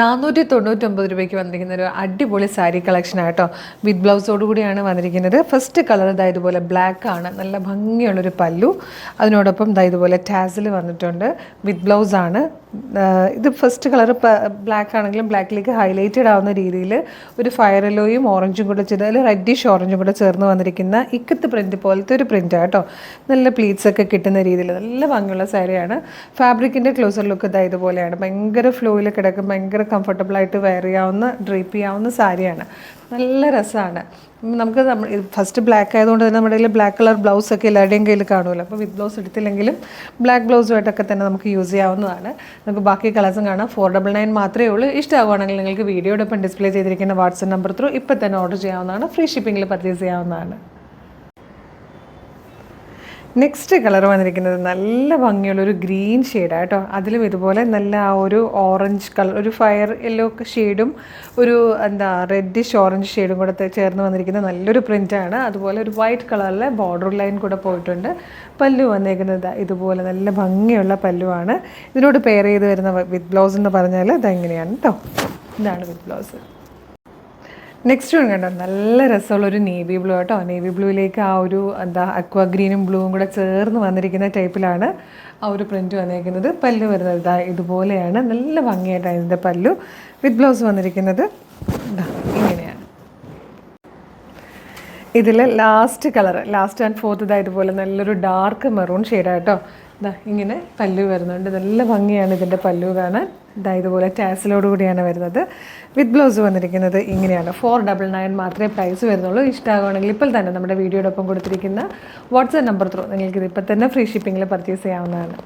499 വന്നിരിക്കുന്ന ഒരു അടിപൊളി സാരി കളക്ഷൻ ആട്ടോ. വിത്ത് ബ്ലൗസോട് കൂടിയാണ് വന്നിരിക്കുന്നത്. ഫസ്റ്റ് കളർ ഇതാ ഇതുപോലെ ബ്ലാക്ക് ആണ്, നല്ല ഭംഗിയുള്ളൊരു പല്ലു. അതിനോടൊപ്പം ഇതാ ഇതുപോലെ ടാസിൽ വന്നിട്ടുണ്ട്. വിത്ത് ബ്ലൗസ് ആണ്. ഇത് ഫസ്റ്റ് കളർ ബ്ലാക്ക് ആണെങ്കിലും ബ്ലാക്കിലേക്ക് ഹൈലൈറ്റഡ് ആവുന്ന രീതിയിൽ ഒരു ഫയർ യെല്ലോയും ഓറഞ്ചും കൂടെ ചെയ്ത് അതിൽ റെഡിഷ് ഓറഞ്ചും കൂടെ ചേർന്ന് വന്നിരിക്കുന്ന ഇക്കത്ത് പ്രിൻറ്റ് പോലത്തെ ഒരു പ്രിൻ്റ് ആട്ടോ. നല്ല പ്ലീറ്റ്സ് ഒക്കെ കിട്ടുന്ന രീതിയിൽ നല്ല ഭംഗിയുള്ള സാരിയാണ്. ഫാബ്രിക്കിൻ്റെ ക്ലോസർ ലുക്ക് ഇതാ ഇതുപോലെയാണ്. ഭയങ്കര ഫ്ലോയിൽ കിടക്കും, ഭയങ്കര കംഫർട്ടബിളായിട്ട് വെയർ ചെയ്യാവുന്ന, ഡ്രേപ്പ് ചെയ്യാവുന്ന സാരിയാണ്. നല്ല രസമാണ്. നമുക്ക് ഫസ്റ്റ് ബ്ലാക്ക് ആയതുകൊണ്ട് തന്നെ നമ്മുടെ കയ്യിൽ ബ്ലാക്ക് കളർ ബ്ലൗസ് ഒക്കെ എല്ലാവരുടെയും കയ്യിൽ കാണുമല്ലോ. അപ്പോൾ വിത്ത് ബ്ലൗസ് എടുത്തില്ലെങ്കിലും ബ്ലാക്ക് ബ്ലൗസുമായിട്ടൊക്കെ തന്നെ നമുക്ക് യൂസ് ചെയ്യാവുന്നതാണ്. നമുക്ക് ബാക്കി കളേഴ്സും കാണാം. 499 മാത്രമേ ഉള്ളൂ. ഇഷ്ടമാവുകയാണെങ്കിൽ നിങ്ങൾക്ക് വീഡിയോടൊപ്പം ഡിസ്പ്ലേ ചെയ്തിരിക്കുന്ന വാട്സപ്പ് നമ്പർ ത്രൂ ഇപ്പം തന്നെ ഓർഡർ ചെയ്യാവുന്നതാണ്. ഫ്രീ ഷിപ്പിങ്ങിൽ പർച്ചേസ് ചെയ്യാവുന്നതാണ്. നെക്സ്റ്റ് കളർ വന്നിരിക്കുന്നത് നല്ല ഭംഗിയുള്ളൊരു ഗ്രീൻ ഷെയ്ഡാണ് കേട്ടോ. അതിലും ഇതുപോലെ നല്ല ആ ഒരു ഓറഞ്ച് കളർ, ഒരു ഫയർ യെല്ലോ ഷെയ്ഡും ഒരു റെഡിഷ് ഓറഞ്ച് ഷെയ്ഡും കൂടെ ചേർന്ന് വന്നിരിക്കുന്ന നല്ലൊരു പ്രിൻ്റാണ്. അതുപോലെ ഒരു വൈറ്റ് കളറിലെ ബോർഡർ ലൈൻ കൂടെ പോയിട്ടുണ്ട്. പല്ലു വന്നിരിക്കുന്നത് ഇതുപോലെ നല്ല ഭംഗിയുള്ള പല്ലുവാണ്. ഇതിനോട് പെയർ ചെയ്ത് വരുന്ന വിത്ത് ബ്ലൗസ് എന്ന് പറഞ്ഞാൽ ഇതെങ്ങനെയാണ് കേട്ടോ. ഇതാണ് വിത്ത് ബ്ലൗസ്. നെക്സ്റ്റ് വൺ കണ്ടോ, നല്ല രസമുള്ളൊരു നേവി ബ്ലൂ കേട്ടോ. നേവി ബ്ലൂയിലേക്ക് ആ ഒരു അക്വാ ഗ്രീനും ബ്ലൂവും കൂടെ ചേർന്ന് വന്നിരിക്കുന്ന ടൈപ്പിലാണ് ആ ഒരു പ്രിൻറ്റ് വന്നിരിക്കുന്നത്. പല്ലു വരുന്നത് ഇതുപോലെയാണ്. നല്ല ഭംഗിയായിട്ടാണ് ഇതിൻ്റെ പല്ലു. വിത്ത് ബ്ലൗസ് വന്നിരിക്കുന്നത് ഇങ്ങനെയാണ്. ഇതിൽ last colour, last and fourth ഇതുപോലെ നല്ലൊരു ഡാർക്ക് മെറൂൺ ഷെയ്ഡാണ് കേട്ടോ. ഇങ്ങനെ പല്ലു വരുന്നുണ്ട്. നല്ല ഭംഗിയാണ് ഇതിൻ്റെ പല്ലു കാണാൻ. ഇതുപോലെ ടാസിലോട് കൂടിയാണ് വരുന്നത്. വിത്ത് ബ്ലൗസ് വന്നിരിക്കുന്നത് ഇങ്ങനെയാണ്. 499 മാത്രമേ പ്രൈസ് വരുന്നുള്ളൂ. ഇഷ്ടമാകുകയാണെങ്കിൽ ഇപ്പോൾ തന്നെ നമ്മുടെ വീഡിയോടൊപ്പം കൊടുത്തിരിക്കുന്ന വാട്സാപ്പ് നമ്പർ ത്രൂ നിങ്ങൾക്കിത് ഇപ്പം തന്നെ ഫ്രീ ഷിപ്പിങ്ങിൽ പർച്ചേസ് ചെയ്യാവുന്നതാണ്.